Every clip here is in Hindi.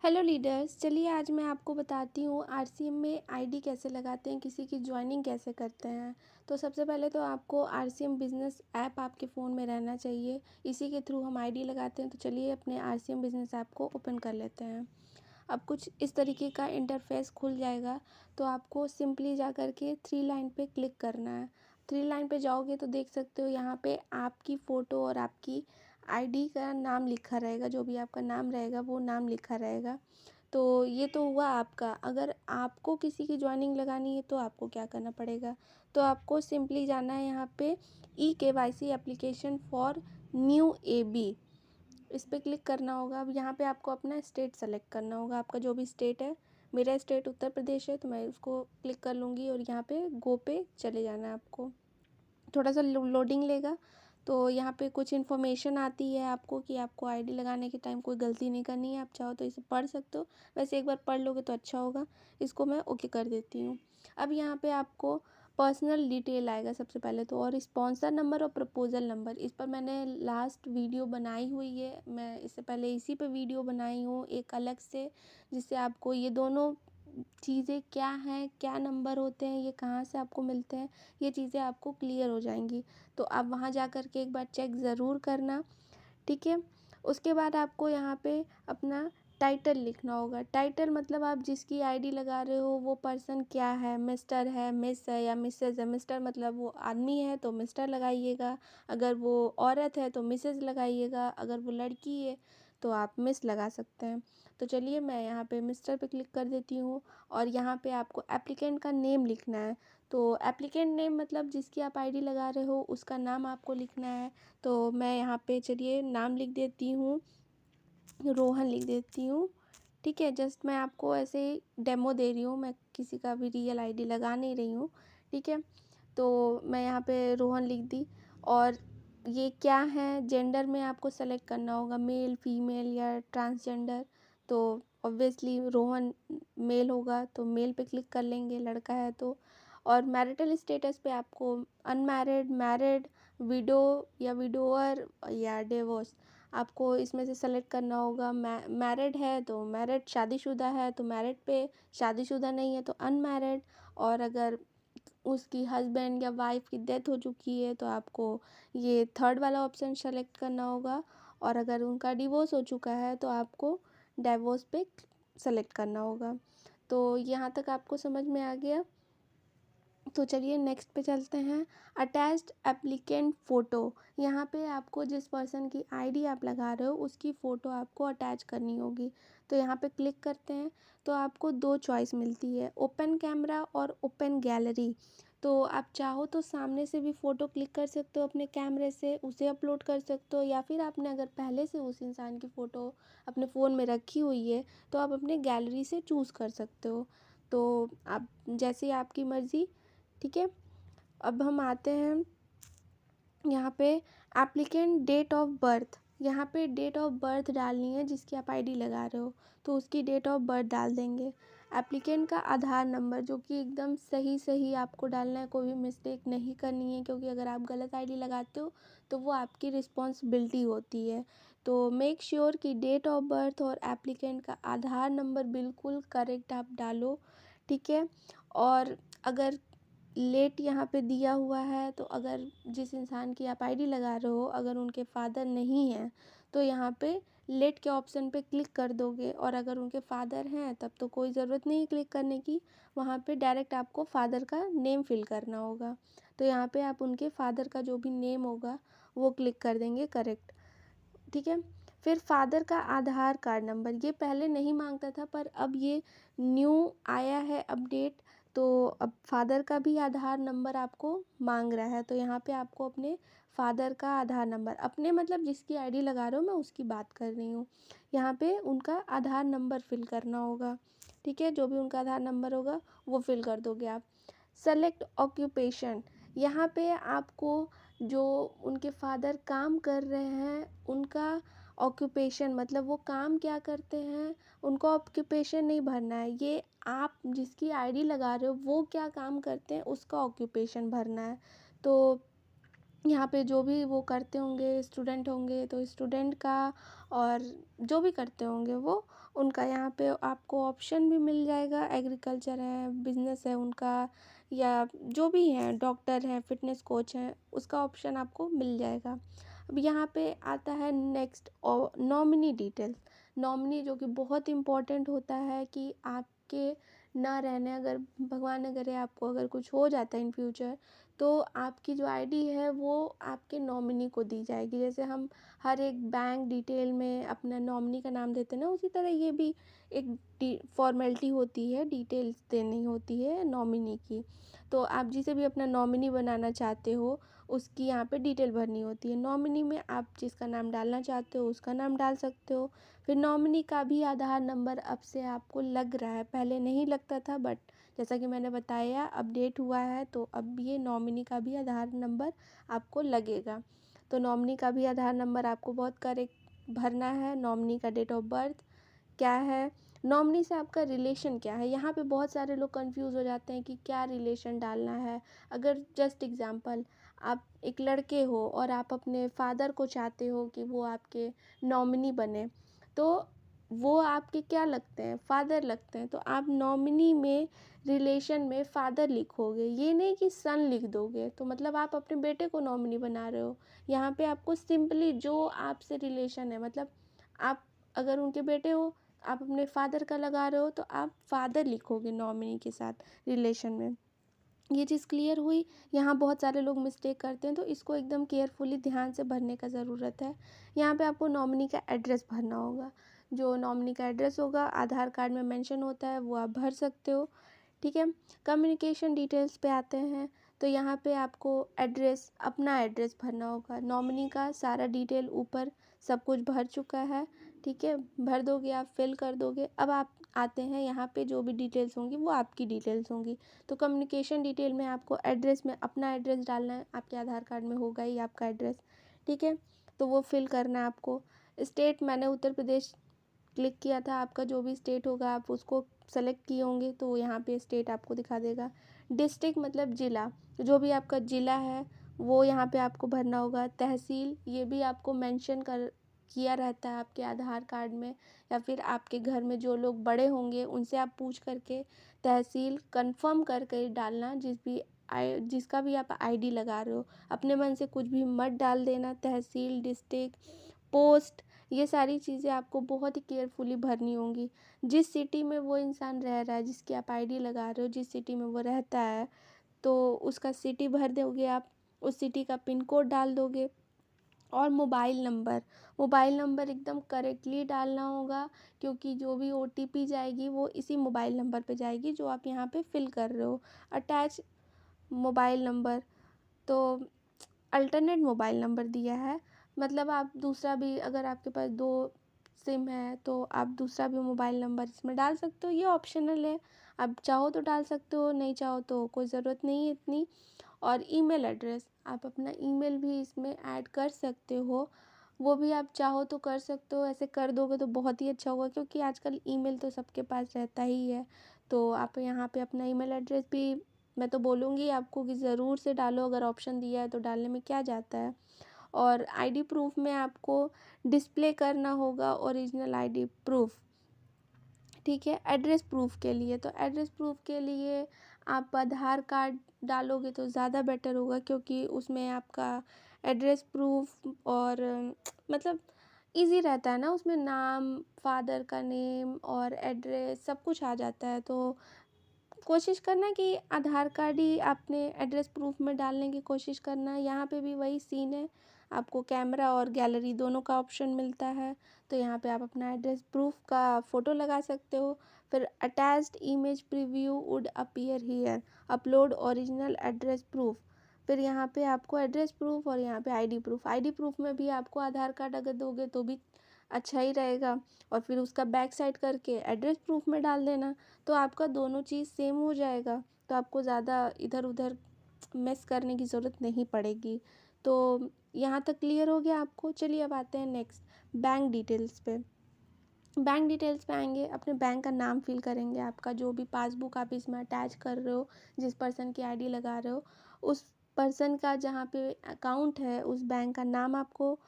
हेलो लीडर्स, चलिए आज मैं आपको बताती हूँ आरसीएम में आईडी कैसे लगाते हैं, किसी की ज्वाइनिंग कैसे करते हैं। तो सबसे पहले तो आपको आरसीएम बिजनेस ऐप आपके फ़ोन में रहना चाहिए। इसी के थ्रू हम आईडी लगाते हैं। तो चलिए अपने आरसीएम बिजनेस ऐप को ओपन कर लेते हैं। अब कुछ इस तरीके का इंटरफेस खुल जाएगा। तो आपको सिंपली जा कर के 3 लाइन पे क्लिक करना है। 3 लाइन पे जाओगे तो देख सकते हो यहाँ पे आपकी फ़ोटो और आपकी आईडी का नाम लिखा रहेगा। जो भी आपका नाम रहेगा वो नाम लिखा रहेगा। तो ये तो हुआ आपका। अगर आपको किसी की ज्वाइनिंग लगानी है तो आपको क्या करना पड़ेगा, तो आपको सिंपली जाना है यहाँ पे e KYC application for new AB, इस पर क्लिक करना होगा। अब यहाँ पे आपको अपना स्टेट सेलेक्ट करना होगा, आपका जो भी स्टेट है। मेरा स्टेट उत्तर प्रदेश है तो मैं उसको क्लिक कर लूँगी और यहाँ पे गो पे चले जाना है आपको। थोड़ा सा लोडिंग लेगा। तो यहाँ पे कुछ इन्फॉर्मेशन आती है आपको कि आपको आईडी लगाने के टाइम कोई गलती नहीं करनी है। आप चाहो तो इसे पढ़ सकते हो, वैसे एक बार पढ़ लोगे तो अच्छा होगा। इसको मैं ओके कर देती हूँ। अब यहाँ पे आपको पर्सनल डिटेल आएगा सबसे पहले तो, और स्पॉन्सर नंबर और प्रपोजल नंबर। इस पर मैंने लास्ट वीडियो बनाई हुई है। मैं इससे पहले इसी पे वीडियो बनाई हूँ एक अलग से, जिससे आपको ये दोनों चीज़ें क्या हैं, क्या नंबर होते हैं, ये कहाँ से आपको मिलते हैं, ये चीज़ें आपको क्लियर हो जाएंगी। तो आप वहाँ जा कर के एक बार चेक ज़रूर करना, ठीक है। उसके बाद आपको यहाँ पे अपना टाइटल लिखना होगा। टाइटल मतलब आप जिसकी आईडी लगा रहे हो वो पर्सन क्या है, मिस्टर है, मिस है या मिसेज़ है। मिस्टर मतलब वो आदमी है तो मिस्टर लगाइएगा, अगर वो औरत है तो मिसेज़ लगाइएगा, अगर वो लड़की है तो आप मिस लगा सकते हैं। तो चलिए मैं यहाँ पे मिस्टर पे क्लिक कर देती हूँ। और यहाँ पे आपको एप्लीकेंट का नेम लिखना है। तो एप्लीकेंट नेम मतलब जिसकी आप आईडी लगा रहे हो उसका नाम आपको लिखना है। तो मैं यहाँ पे चलिए नाम लिख देती हूँ, रोहन लिख देती हूँ, ठीक है। जस्ट मैं आपको ऐसे ही डेमो दे रही हूँ, मैं किसी का भी रियल आईडी लगा नहीं रही हूँ, ठीक है। तो मैं यहाँ पे रोहन लिख दी। और ये क्या है, जेंडर में आपको सेलेक्ट करना होगा, मेल फीमेल या ट्रांसजेंडर। तो ऑब्वियसली रोहन मेल होगा तो मेल पे क्लिक कर लेंगे, लड़का है तो। और मैरिटल स्टेटस पे आपको अनमैरिड, मैरिड, विडो या विडोअर या डिवोर्स आपको इसमें से सेलेक्ट करना होगा। मैरिड है तो मैरिड, शादीशुदा है तो मैरिड पे, शादीशुदा नहीं है तो अनमैरिड। और अगर उसकी हस्बैंड या वाइफ की डेथ हो चुकी है तो आपको ये थर्ड वाला ऑप्शन सेलेक्ट करना होगा। और अगर उनका डिवोर्स हो चुका है तो आपको डाइवोर्स पे सेलेक्ट करना होगा। तो यहाँ तक आपको समझ में आ गया। तो चलिए नेक्स्ट पे चलते हैं। अटैच्ड एप्लीकेंट फ़ोटो, यहाँ पे आपको जिस पर्सन की आईडी आप लगा रहे हो उसकी फ़ोटो आपको अटैच करनी होगी। तो यहाँ पे क्लिक करते हैं तो आपको 2 चॉइस मिलती है, ओपन कैमरा और ओपन गैलरी। तो आप चाहो तो सामने से भी फ़ोटो क्लिक कर सकते हो अपने कैमरे से, उसे अपलोड कर सकते हो, या फिर आपने अगर पहले से उस इंसान की फ़ोटो अपने फ़ोन में रखी हुई है तो आप अपने गैलरी से चूज़ कर सकते हो। तो आप जैसे आपकी मर्ज़ी, ठीक है। अब हम आते हैं यहाँ पे एप्लीकेंट डेट ऑफ बर्थ। यहाँ पे डेट ऑफ बर्थ डालनी है, जिसकी आप आईडी लगा रहे हो तो उसकी डेट ऑफ बर्थ डाल देंगे। एप्लीकेंट का आधार नंबर जो कि एकदम सही सही आपको डालना है, कोई भी मिस्टेक नहीं करनी है, क्योंकि अगर आप गलत आईडी लगाते हो तो वो आपकी रिस्पॉन्सिबिलिटी होती है। तो मेक श्योर कि डेट ऑफ बर्थ और एप्लीकेंट का आधार नंबर बिल्कुल करेक्ट आप डालो, ठीक है। और अगर लेट यहाँ पे दिया हुआ है तो अगर जिस इंसान की आप आईडी लगा रहे हो अगर उनके फादर नहीं हैं तो यहाँ पे लेट के ऑप्शन पे क्लिक कर दोगे। और अगर उनके फादर हैं तब तो कोई ज़रूरत नहीं क्लिक करने की, वहाँ पे डायरेक्ट आपको फादर का नेम फिल करना होगा। तो यहाँ पे आप उनके फादर का जो भी नेम होगा वो क्लिक कर देंगे करेक्ट, ठीक है। फिर फादर का आधार कार्ड नंबर, ये पहले नहीं मांगता था पर अब ये न्यू आया है अपडेट। तो अब फादर का भी आधार नंबर आपको मांग रहा है। तो यहाँ पे आपको अपने फादर का आधार नंबर, अपने मतलब जिसकी आईडी लगा रहे हो मैं उसकी बात कर रही हूँ, यहाँ पे उनका आधार नंबर फिल करना होगा, ठीक है। जो भी उनका आधार नंबर होगा वो फिल कर दोगे आप। सेलेक्ट ऑक्यूपेशन, यहाँ पे आपको जो उनके फादर काम कर रहे हैं उनका ऑक्यूपेशन मतलब वो काम क्या करते हैं, उनको ऑक्यूपेशन नहीं भरना है। ये आप जिसकी आईडी लगा रहे हो वो क्या काम करते हैं उसका ऑक्यूपेशन भरना है। तो यहाँ पे जो भी वो करते होंगे, स्टूडेंट होंगे तो स्टूडेंट का, और जो भी करते होंगे वो उनका यहाँ पे आपको ऑप्शन भी मिल जाएगा, एग्रीकल्चर है, बिजनेस है उनका, या जो भी हैं, डॉक्टर हैं, फिटनेस कोच हैं, उसका ऑप्शन आपको मिल जाएगा। अब यहाँ पे आता है नेक्स्ट और नॉमिनी डिटेल्स। नॉमिनी जो कि बहुत इम्पोर्टेंट होता है कि आपके ना रहने, अगर भगवान न करे आपको अगर कुछ हो जाता है इन फ्यूचर, तो आपकी जो आईडी है वो आपके नॉमिनी को दी जाएगी। जैसे हम हर एक बैंक डिटेल में अपना नॉमिनी का नाम देते हैं ना, उसी तरह ये भी एक फॉर्मेलिटी होती है, डिटेल्स देनी होती है नॉमिनी की। तो आप जिसे भी अपना नॉमिनी बनाना चाहते हो उसकी यहाँ पे डिटेल भरनी होती है। नॉमिनी में आप जिसका नाम डालना चाहते हो उसका नाम डाल सकते हो। फिर नॉमिनी का भी आधार नंबर अब से आपको लग रहा है, पहले नहीं लगता था, बट जैसा कि मैंने बताया अपडेट हुआ है, तो अब ये नॉमिनी का भी आधार नंबर आपको लगेगा। तो नॉमिनी का भी आधार नंबर आपको बहुत करेक्ट भरना है। नॉमिनी का डेट ऑफ बर्थ क्या है, नॉमिनी से आपका रिलेशन क्या है। यहाँ पे बहुत सारे लोग कंफ्यूज हो जाते हैं कि क्या रिलेशन डालना है। अगर जस्ट एग्जांपल आप एक लड़के हो और आप अपने फादर को चाहते हो कि वो आपके नॉमिनी बने, तो वो आपके क्या लगते हैं, फादर लगते हैं, तो आप नॉमिनी में रिलेशन में फादर लिखोगे, ये नहीं कि सन लिख दोगे, तो मतलब आप अपने बेटे को नॉमिनी बना रहे हो। यहाँ पे आपको सिंपली जो आपसे रिलेशन है, मतलब आप अगर उनके बेटे हो, आप अपने फादर का लगा रहे हो, तो आप फादर लिखोगे नॉमिनी के साथ रिलेशन में। ये चीज़ क्लियर हुई। यहाँ बहुत सारे लोग मिस्टेक करते हैं, तो इसको एकदम केयरफुली ध्यान से भरने का ज़रूरत है। यहाँ पे आपको नॉमिनी का एड्रेस भरना होगा। जो नॉमिनी का एड्रेस होगा आधार कार्ड में मेंशन होता है, वो आप भर सकते हो। ठीक है। कम्युनिकेशन डिटेल्स पे आते हैं, तो यहाँ पे आपको एड्रेस, अपना एड्रेस भरना होगा। नॉमिनी का सारा डिटेल ऊपर सब कुछ भर चुका है, ठीक है, भर दोगे आप, फिल कर दोगे। अब आप आते हैं यहाँ पे, जो भी डिटेल्स होंगी वो आपकी डिटेल्स होंगी। तो कम्युनिकेशन डिटेल में आपको एड्रेस में अपना एड्रेस डालना है, आपके आधार कार्ड में होगा ही आपका एड्रेस, ठीक है, तो वो फिल करना है आपको। स्टेट मैंने उत्तर प्रदेश क्लिक किया था, आपका जो भी स्टेट होगा आप उसको सेलेक्ट किए होंगे, तो यहाँ पे स्टेट आपको दिखा देगा। डिस्ट्रिक्ट मतलब ज़िला, जो भी आपका ज़िला है वो यहाँ पे आपको भरना होगा। तहसील, ये भी आपको मेंशन कर किया रहता है आपके आधार कार्ड में, या फिर आपके घर में जो लोग बड़े होंगे उनसे आप पूछ करके तहसील कंफर्म करके डालना। जिसका भी आप आईडी लगा रहे हो, अपने मन से कुछ भी मत डाल देना। तहसील, डिस्ट्रिक्ट, पोस्ट, ये सारी चीज़ें आपको बहुत ही केयरफुली भरनी होंगी। जिस सिटी में वो इंसान रह रहा है, जिसकी आप आईडी लगा रहे हो, जिस सिटी में वो रहता है, तो उसका सिटी भर दोगे आप, उस सिटी का पिन कोड डाल दोगे। और मोबाइल नंबर एकदम करेक्टली डालना होगा, क्योंकि जो भी ओटीपी जाएगी वो इसी मोबाइल नंबर पे जाएगी जो आप यहाँ पे फिल कर रहे हो। अटैच मोबाइल नंबर, तो अल्टरनेट मोबाइल नंबर दिया है, मतलब आप दूसरा भी, अगर आपके पास 2 सिम है तो आप दूसरा भी मोबाइल नंबर इसमें डाल सकते हो, ये ऑप्शनल है। आप चाहो तो डाल सकते हो, नहीं चाहो तो कोई ज़रूरत नहीं है इतनी। और ईमेल एड्रेस, आप अपना ईमेल भी इसमें ऐड कर सकते हो, वो भी आप चाहो तो कर सकते हो। ऐसे कर दोगे तो बहुत ही अच्छा होगा, क्योंकि आजकल ईमेल तो सबके पास रहता ही है। तो आप यहाँ पे अपना ईमेल एड्रेस भी, मैं तो बोलूँगी आपको कि ज़रूर से डालो, अगर ऑप्शन दिया है तो डालने में क्या जाता है। और आईडी प्रूफ में आपको डिस्प्ले करना होगा ओरिजिनल आईडी प्रूफ, ठीक है। एड्रेस प्रूफ के लिए, तो एड्रेस प्रूफ के लिए आप आधार कार्ड डालोगे तो ज़्यादा बेटर होगा, क्योंकि उसमें आपका एड्रेस प्रूफ और मतलब इजी रहता है ना, उसमें नाम, फादर का नेम और एड्रेस सब कुछ आ जाता है। तो कोशिश करना कि आधार कार्ड ही आपने एड्रेस प्रूफ में डालने की कोशिश करना। यहाँ पे भी वही सीन है, आपको कैमरा और गैलरी दोनों का ऑप्शन मिलता है, तो यहाँ पे आप अपना एड्रेस प्रूफ का फ़ोटो लगा सकते हो। फिर attached image preview would appear here, upload original address proof. फिर यहाँ पे आपको एड्रेस प्रूफ और यहाँ पे आईडी प्रूफ में भी आपको आधार कार्ड अगर दोगे तो भी अच्छा ही रहेगा, और फिर उसका बैक साइड करके एड्रेस प्रूफ में डाल देना, तो आपका दोनों चीज़ सेम हो जाएगा। तो आपको ज़्यादा इधर उधर मिस करने की ज़रूरत नहीं पड़ेगी। तो यहाँ तक क्लियर हो गया आपको। चलिए अब आते हैं नेक्स्ट बैंक डिटेल्स पे। बैंक डिटेल्स पे आएंगे, अपने बैंक का नाम फिल करेंगे, आपका जो भी पासबुक आप इसमें अटैच कर रहे हो, जिस पर्सन की आईडी लगा रहे हो, उस पर्सन का जहाँ पे अकाउंट है उस बैंक का नाम आपको,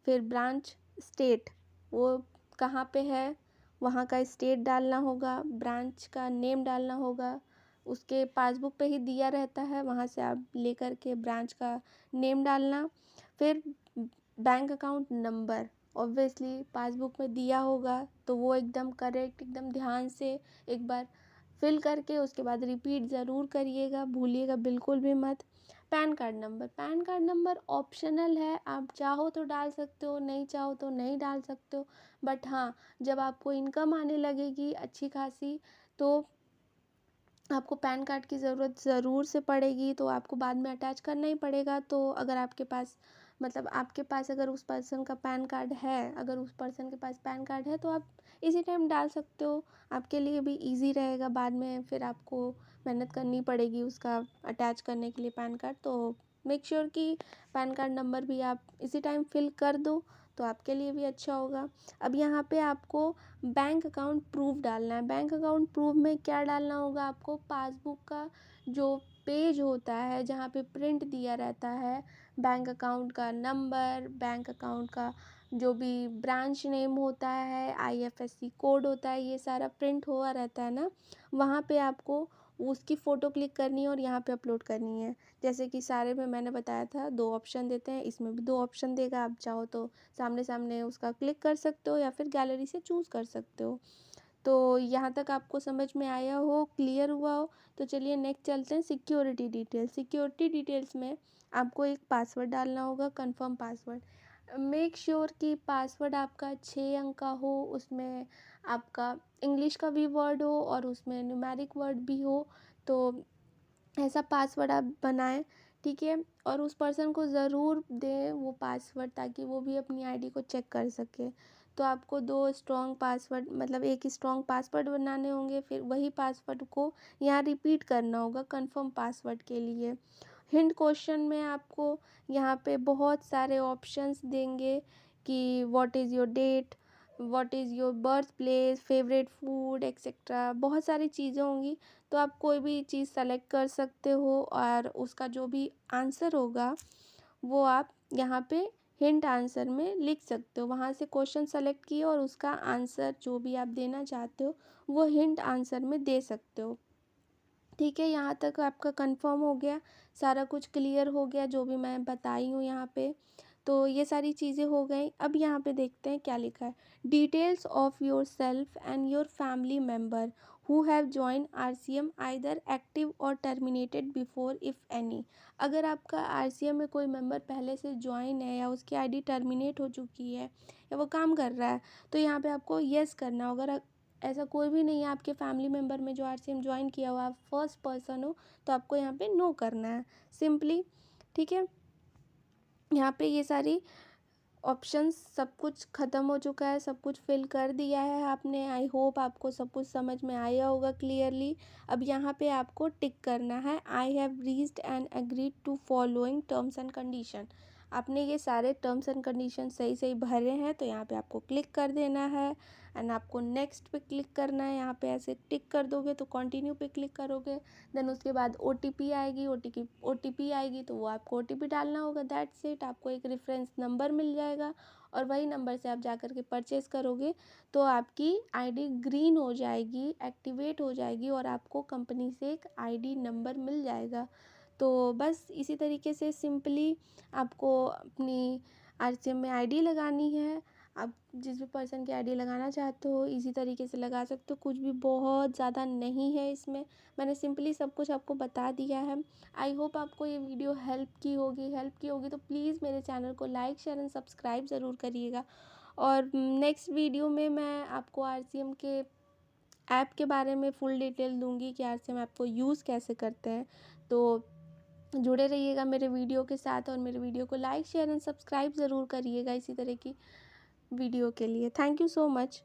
फिर ब्रांच, स्टेट वो कहाँ पे है वहाँ का स्टेट डालना होगा, ब्रांच का नेम डालना होगा, उसके पासबुक पे ही दिया रहता है, वहाँ से आप लेकर के ब्रांच का नेम डालना। फिर bank account number obviously passbook में दिया होगा तो वो एकदम करेक्ट, एकदम ध्यान से एक बार फिल करके उसके बाद रिपीट ज़रूर करिएगा, भूलिएगा बिल्कुल भी मत। पैन कार्ड नंबर ऑप्शनल है, आप चाहो तो डाल सकते हो, नहीं चाहो तो नहीं डाल सकते हो। बट हाँ, जब आपको इनकम आने लगेगी अच्छी खासी तो आपको पैन कार्ड की ज़रूरत ज़रूर से पड़ेगी, तो आपको बाद में अटैच करना ही पड़ेगा। तो अगर आपके पास आपके पास अगर उस पर्सन का पैन कार्ड है, अगर उस पर्सन के पास पैन कार्ड है तो आप इसी टाइम डाल सकते हो, आपके लिए भी इजी रहेगा। बाद में फिर आपको मेहनत करनी पड़ेगी उसका अटैच करने के लिए पैन कार्ड। तो मेक श्योर कि पैन कार्ड नंबर भी आप इसी टाइम फिल कर दो तो आपके लिए भी अच्छा होगा। अब यहाँ पे आपको बैंक अकाउंट प्रूफ डालना है। बैंक अकाउंट प्रूफ में क्या डालना होगा, आपको पासबुक का जो पेज होता है जहाँ पे प्रिंट दिया रहता है, बैंक अकाउंट का नंबर, बैंक अकाउंट का जो भी ब्रांच नेम होता है, IFSC कोड होता है, ये सारा प्रिंट हुआ रहता है ना, वहाँ पे आपको उसकी फ़ोटो क्लिक करनी है और यहाँ पे अपलोड करनी है। जैसे कि सारे में मैंने बताया था 2 ऑप्शन देते हैं, इसमें भी 2 ऑप्शन देगा, आप चाहो तो सामने सामने उसका क्लिक कर सकते हो या फिर गैलरी से चूज़ कर सकते हो। तो यहाँ तक आपको समझ में आया हो, क्लियर हुआ हो, तो चलिए नेक्स्ट चलते हैं सिक्योरिटी डिटेल्स। सिक्योरिटी डिटेल्स में आपको एक पासवर्ड डालना होगा, कंफर्म पासवर्ड। मेक श्योर कि पासवर्ड आपका 6 अंक का हो, उसमें आपका इंग्लिश का भी वर्ड हो और उसमें न्यूमेरिक वर्ड भी हो, तो ऐसा पासवर्ड आप बनाएं, ठीक है। और उस पर्सन को ज़रूर दें वो पासवर्ड ताकि वो भी अपनी आईडी को चेक कर सके। तो आपको 2 स्ट्रॉन्ग पासवर्ड एक स्ट्रॉन्ग पासवर्ड बनाने होंगे, फिर वही पासवर्ड को यहाँ रिपीट करना होगा कंफर्म पासवर्ड के लिए। हिंट क्वेश्चन में आपको यहाँ पे बहुत सारे ऑप्शंस देंगे कि what is your date, what is your birth place, favourite food etcetera, बहुत सारी चीज़ें होंगी। तो आप कोई भी चीज़ सेलेक्ट कर सकते हो और उसका जो भी आंसर होगा वो आप यहाँ पे हिंट आंसर में लिख सकते हो। वहाँ से क्वेश्चन सेलेक्ट किए और उसका आंसर जो भी आप देना चाहते हो वो हिंट आंसर में दे सकते हो। ठीक है, यहाँ तक आपका कंफर्म हो गया, सारा कुछ क्लियर हो गया जो भी मैं बताई हूँ यहाँ पे। तो ये सारी चीज़ें हो गई। अब यहाँ पे देखते हैं क्या लिखा है। Details of your self and your family member who have join RCM either active और टर्मिनेटेड बिफोर इफ़ एनी। अगर आपका RCM में कोई मेंबर पहले से ज्वाइन है या उसकी आईडी टर्मिनेट हो चुकी है या वो काम कर रहा है तो यहाँ पे आपको येस करना होगा। अगर ऐसा कोई भी नहीं है आपके फैमिली मेम्बर में जो RCM ज्वाइन किया हुआ, आप फर्स्ट पर्सन हो, तो आपको यहाँ पे नो करना है सिंपली। ठीक है, यहाँ पे ये सारी ऑप्शंस सब कुछ ख़त्म हो चुका है, सब कुछ फिल कर दिया है आपने। आई होप आपको सब कुछ समझ में आया होगा क्लियरली। अब यहाँ पे आपको टिक करना है, I have reached and agreed to following terms and condition. आपने ये सारे टर्म्स एंड कंडीशन सही सही भरे हैं तो यहाँ पे आपको क्लिक कर देना है एंड आपको नेक्स्ट पे क्लिक करना है। यहाँ पे ऐसे टिक कर दोगे तो कंटिन्यू पे क्लिक करोगे, देन उसके बाद OTP आएगी, OTP आएगी तो वो आपको OTP डालना होगा। दैट्स इट, आपको एक रेफरेंस नंबर मिल जाएगा और वही नंबर से आप जा कर के परचेज़ करोगे तो आपकी आईडी ग्रीन हो जाएगी, एक्टिवेट हो जाएगी और आपको कंपनी से एक आईडी नंबर मिल जाएगा। तो बस इसी तरीके से सिंपली आपको अपनी RCM में आईडी लगानी है। आप जिस भी पर्सन की आईडी लगाना चाहते हो इसी तरीके से लगा सकते हो, कुछ भी बहुत ज़्यादा नहीं है इसमें, मैंने सिंपली सब कुछ आपको बता दिया है। आई होप आपको ये वीडियो हेल्प की होगी तो प्लीज़ मेरे चैनल को लाइक शेयर एंड सब्सक्राइब ज़रूर करिएगा। और नेक्स्ट वीडियो में मैं आपको RCM के ऐप के बारे में फुल डिटेल दूंगी कि RCM ऐप को यूज़ कैसे करते हैं। तो जुड़े रहिएगा मेरे वीडियो के साथ और मेरे वीडियो को लाइक शेयर एंड सब्सक्राइब ज़रूर करिएगा इसी तरह की वीडियो के लिए। Thank you so much.